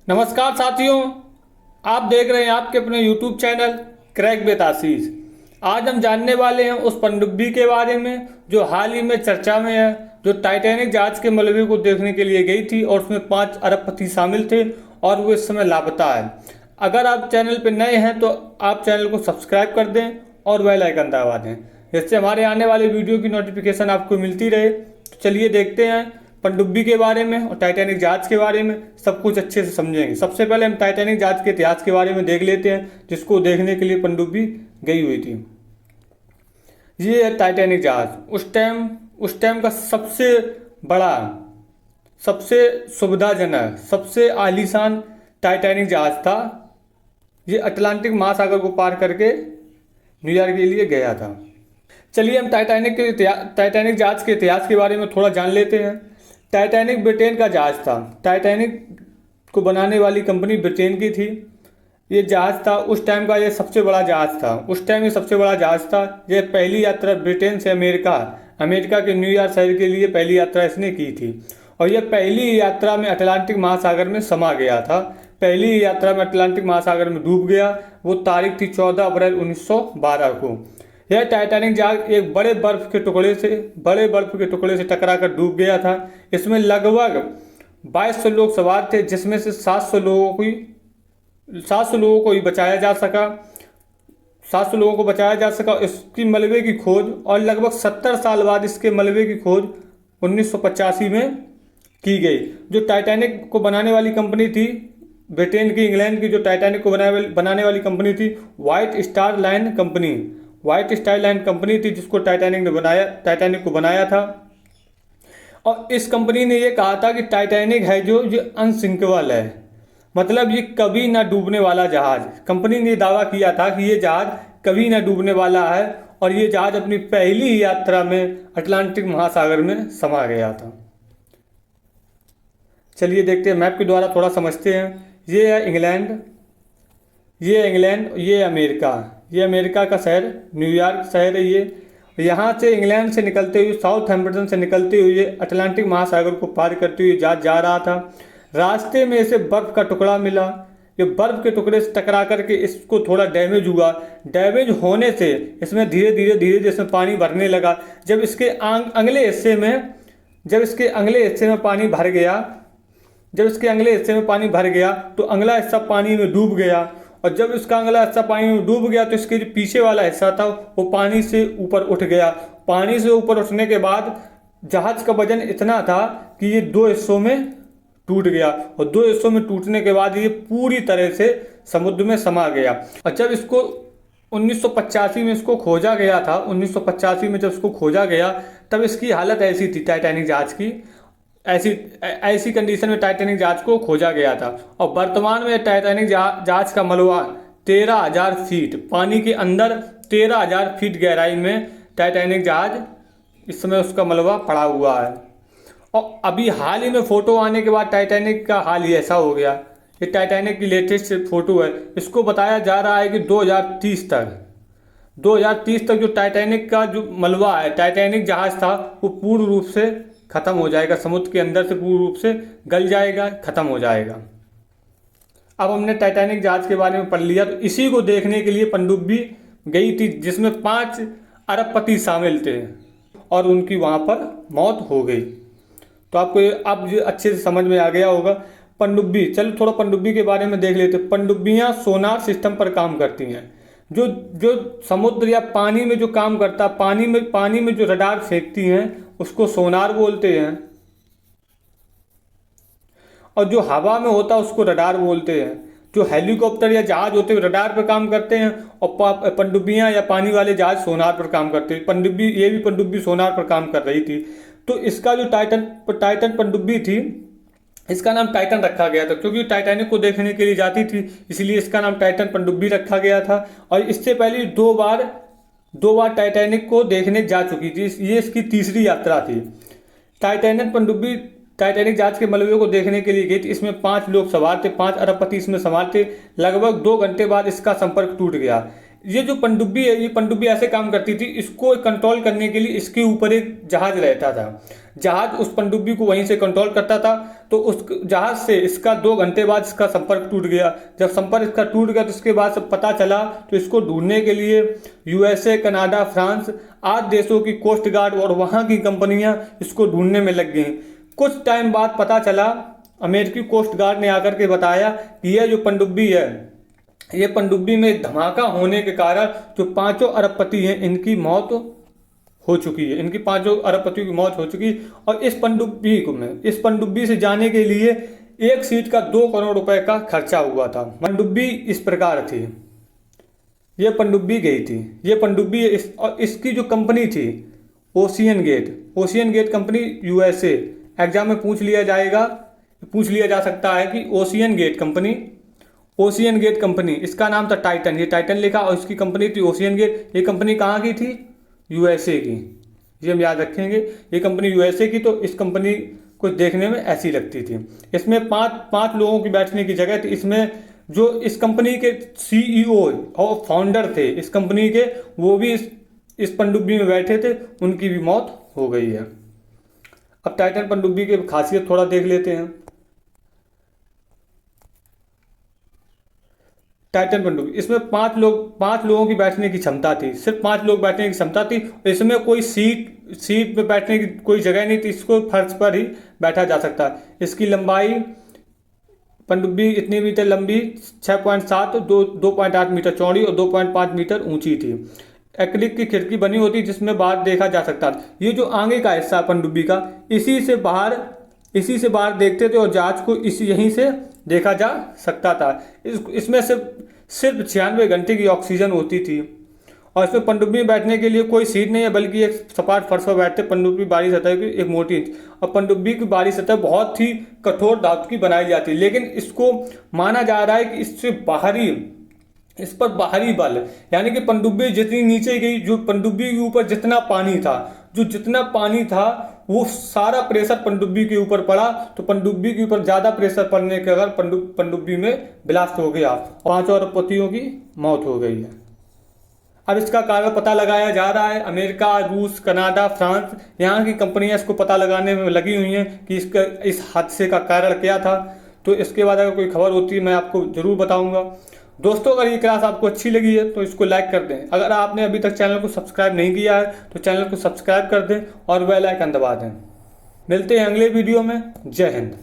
नमस्कार साथियों, आप देख रहे हैं आपके अपने YouTube चैनल क्रैक विद आशीष। आज हम जानने वाले हैं उस पनडुब्बी के बारे में जो हाल ही में चर्चा में है, जो टाइटैनिक जहाज के मलबे को देखने के लिए गई थी और उसमें 5 अरबपति शामिल थे और वो इस समय लापता है। अगर आप चैनल पर नए हैं तो आप चैनल को सब्सक्राइब कर दें और बेल आइकन दबा दें, जिससे हमारे आने वाले वीडियो की नोटिफिकेशन आपको मिलती रहे। तो चलिए देखते हैं पनडुब्बी के बारे में और टाइटैनिक जहाज के बारे में सब कुछ अच्छे से समझेंगे। सबसे पहले हम टाइटैनिक जहाज के इतिहास के बारे में देख लेते हैं, जिसको देखने के लिए पनडुब्बी गई हुई थी। ये है टाइटैनिक जहाज। उस टाइम का सबसे बड़ा, सबसे सुविधाजनक, सबसे आलीशान टाइटैनिक जहाज था। ये अटलांटिक महासागर को पार करके न्यूयॉर्क के लिए गया था। चलिए हम टाइटैनिक जहाज के इतिहास के बारे में थोड़ा जान लेते हैं। टाइटैनिक ब्रिटेन का जहाज था। टाइटैनिक को बनाने वाली कंपनी ब्रिटेन की थी। ये जहाज था उस टाइम का, ये सबसे बड़ा जहाज था। उस टाइम ये सबसे बड़ा जहाज था। ये पहली यात्रा ब्रिटेन से अमेरिका के न्यूयॉर्क शहर के लिए पहली यात्रा इसने की थी और यह पहली यात्रा में अटलांटिक महासागर में समा गया था। पहली यात्रा में अटलांटिक महासागर में डूब गया। वो तारीख थी 14 अप्रैल 1912 को। यह टाइटैनिक जहाज एक बड़े बर्फ के टुकड़े से टकराकर डूब गया था। इसमें लगभग 2200 लोग सवार थे, जिसमें से 700 लोगों को ही बचाया जा सका। 700 लोगों को बचाया जा सका। इसकी मलबे की खोज और लगभग 70 साल बाद इसके मलबे की खोज 1985 में की गई। जो टाइटैनिक को बनाने वाली कंपनी थी ब्रिटेन की, इंग्लैंड की, जो टाइटैनिक को बनाने वाली कंपनी थी व्हाइट स्टार लाइन कंपनी थी, जिसको टाइटैनिक को बनाया था। और इस कंपनी ने ये कहा था कि टाइटैनिक है जो ये अनसिंकेबल है, मतलब ये कभी ना डूबने वाला जहाज। कंपनी ने दावा किया था कि ये जहाज कभी ना डूबने वाला है और ये जहाज अपनी पहली ही यात्रा में अटलांटिक महासागर में समा गया था। चलिए देखते हैं, मैप के द्वारा थोड़ा समझते हैं। ये है इंग्लैंड, ये अमेरिका। ये अमेरिका का शहर न्यूयॉर्क शहर है। ये यहाँ से इंग्लैंड से निकलते हुए, साउथहैम्पटन से निकलते हुए अटलांटिक महासागर को पार करते हुए जहाज जा रहा था। रास्ते में इसे बर्फ का टुकड़ा मिला। ये बर्फ के टुकड़े से टकरा करके इसको थोड़ा डैमेज हुआ। डैमेज होने से इसमें धीरे धीरे इसमें पानी भरने लगा। जब इसके अगले हिस्से में पानी भर गया तो अगला हिस्सा पानी में डूब गया। और जब इसका अगला हिस्सा पानी में डूब गया तो इसके जो पीछे वाला हिस्सा था वो पानी से ऊपर उठ गया। पानी से ऊपर उठने के बाद जहाज का वजन इतना था कि ये 2 हिस्सों में टूट गया और 2 हिस्सों में टूटने के बाद ये पूरी तरह से समुद्र में समा गया। और जब इसको 1985 में इसको खोजा गया था, 1985 में जब इसको खोजा गया तब इसकी हालत ऐसी थी टाइटैनिक जहाज की, ऐसी कंडीशन में टाइटैनिक जहाज को खोजा गया था। और वर्तमान में टाइटैनिक जहाज का मलबा 13,000 फीट, पानी के अंदर 13,000 फीट गहराई में टाइटैनिक जहाज इस समय उसका मलबा पड़ा हुआ है। और अभी हाल ही में फोटो आने के बाद टाइटैनिक का हाल ही ऐसा हो गया। ये टाइटैनिक की लेटेस्ट फोटो है। इसको बताया जा रहा है कि 2030 तक जो टाइटैनिक का जो मलबा है, टाइटैनिक जहाज था, वो पूर्ण रूप से खत्म हो जाएगा, समुद्र के अंदर से पूर्ण रूप से गल जाएगा, खत्म हो जाएगा। अब हमने टाइटैनिक जहाज के बारे में पढ़ लिया, तो इसी को देखने के लिए पनडुब्बी गई थी, जिसमें 5 अरबपति शामिल थे और उनकी वहां पर मौत हो गई। तो आपको अब अच्छे से समझ में आ गया होगा। पनडुब्बी, चलो थोड़ा पनडुब्बी के बारे में देख लेते हैं। पनडुब्बियां सोनार सिस्टम पर काम करती हैं। जो समुद्र या पानी में जो काम करता है, पानी में जो रडार फेंकती हैं उसको सोनार बोलते हैं, और जो हवा में होता है उसको रडार बोलते हैं। जो हेलीकॉप्टर या जहाज होते हैं रडार पर काम करते हैं और पनडुब्बियां या पानी वाले जहाज सोनार पर काम करते हैं। पनडुब्बी सोनार पर काम कर रही थी। तो इसका जो टाइटन पनडुब्बी थी, इसका नाम टाइटन रखा गया था क्योंकि टाइटैनिक को देखने के लिए जाती थी, इसलिए इसका नाम टाइटन पनडुब्बी रखा गया था। और इससे पहले दो बार टाइटैनिक को देखने जा चुकी थी। ये इसकी तीसरी यात्रा थी। टाइटैनिक जहाज के मलबे को देखने के लिए गई थी। इसमें 5 लोग सवार थे, 5 अरबपति इसमें सवार थे। लगभग 2 घंटे बाद इसका संपर्क टूट गया। ये जो पनडुब्बी है, ये पनडुब्बी ऐसे काम करती थी, इसको कंट्रोल करने के लिए इसके ऊपर एक जहाज रहता था। जहाज उस पनडुब्बी को वहीं से कंट्रोल करता था। तो उस जहाज से इसका 2 घंटे बाद इसका संपर्क टूट गया। जब संपर्क इसका टूट गया तो इसके बाद से पता चला, तो इसको ढूंढने के लिए यूएसए, कनाडा, फ्रांस 8 देशों की कोस्ट गार्ड और वहाँ की कंपनियां इसको ढूंढने में लग गई। कुछ टाइम बाद पता चला, अमेरिकी कोस्ट गार्ड ने आकर के बताया कि यह जो पनडुब्बी है, ये पनडुब्बी में धमाका होने के कारण जो 5 अरबपति हैं इनकी मौत हो चुकी है। इनकी 5 अरबपतियों की मौत हो चुकी। और इस पनडुब्बी से जाने के लिए एक सीट का 2 करोड़ रुपए का खर्चा हुआ था। पनडुब्बी इस प्रकार थी, ये पनडुब्बी गई थी। ये पनडुब्बी और इसकी जो कंपनी थी OceanGate company, USA. Exam में पूछ लिया जा सकता है कि ओशियन गेट कंपनी, इसका नाम था टाइटन। ये टाइटन लिखा और इसकी कंपनी थी ओशियन गेट। ये कंपनी कहाँ की थी? यूएसए की। ये हम याद रखेंगे, ये कंपनी यूएसए की। तो इस कंपनी को देखने में ऐसी लगती थी। इसमें पांच लोगों की बैठने की जगह थी। इसमें जो इस कंपनी के सीईओ और फाउंडर थे इस कंपनी के, वो भी इस पनडुब्बी में बैठे थे, उनकी भी मौत हो गई है। अब टाइटन पनडुब्बी की खासियत थोड़ा देख लेते हैं। टाइटन पनडुब्बी, इसमें 5 लोगों की बैठने की क्षमता थी। सिर्फ 5 लोग बैठने की क्षमता थी। इसमें कोई सीट पे बैठने की कोई जगह नहीं थी। इसको फर्श पर ही बैठा जा सकता है। इसकी लंबाई, पनडुब्बी इतनी मीटर लंबी, 6.7, 2.8 मीटर चौड़ी और 2.5 मीटर ऊंची थी। एक्रिलिक की खिड़की बनी होती जिसमें बाहर देखा जा सकता था। ये जो आगे का हिस्सा पनडुब्बी का, इसी से बाहर देखते थे और जहाज को यहीं से देखा जा सकता था। इसमें सिर्फ 96 घंटे की ऑक्सीजन होती थी। और इसमें पनडुब्बी में बैठने के लिए कोई सीट नहीं है, बल्कि एक सपाट फर्श पर बैठते। पनडुब्बी बाहरी सतह की एक मोटी और पनडुब्बी की बाहरी सतह बहुत ही कठोर धातु की बनाई जाती है। लेकिन इसको माना जा रहा है कि इस पर बाहरी बल, यानी कि पनडुब्बी जितनी नीचे गई, जो पनडुब्बी के ऊपर जितना पानी था वो सारा प्रेशर पनडुब्बी के ऊपर पड़ा। तो पनडुब्बी के ऊपर ज्यादा प्रेशर पड़ने के कारण पनडुब्बी में ब्लास्ट हो गया। 5 अरबपतियों की मौत हो गई है। अब इसका कारण पता लगाया जा रहा है। अमेरिका, रूस, कनाडा, फ्रांस, यहाँ की कंपनियां इसको पता लगाने में लगी हुई हैं कि इस हादसे का कारण क्या था। तो इसके बाद अगर कोई खबर होती है मैं आपको जरूर बताऊंगा। दोस्तों, अगर ये क्लास आपको अच्छी लगी है तो इसको लाइक कर दें। अगर आपने अभी तक चैनल को सब्सक्राइब नहीं किया है तो चैनल को सब्सक्राइब कर दें और बेल आइकन दबा दें। मिलते हैं अगले वीडियो में। जय हिंद।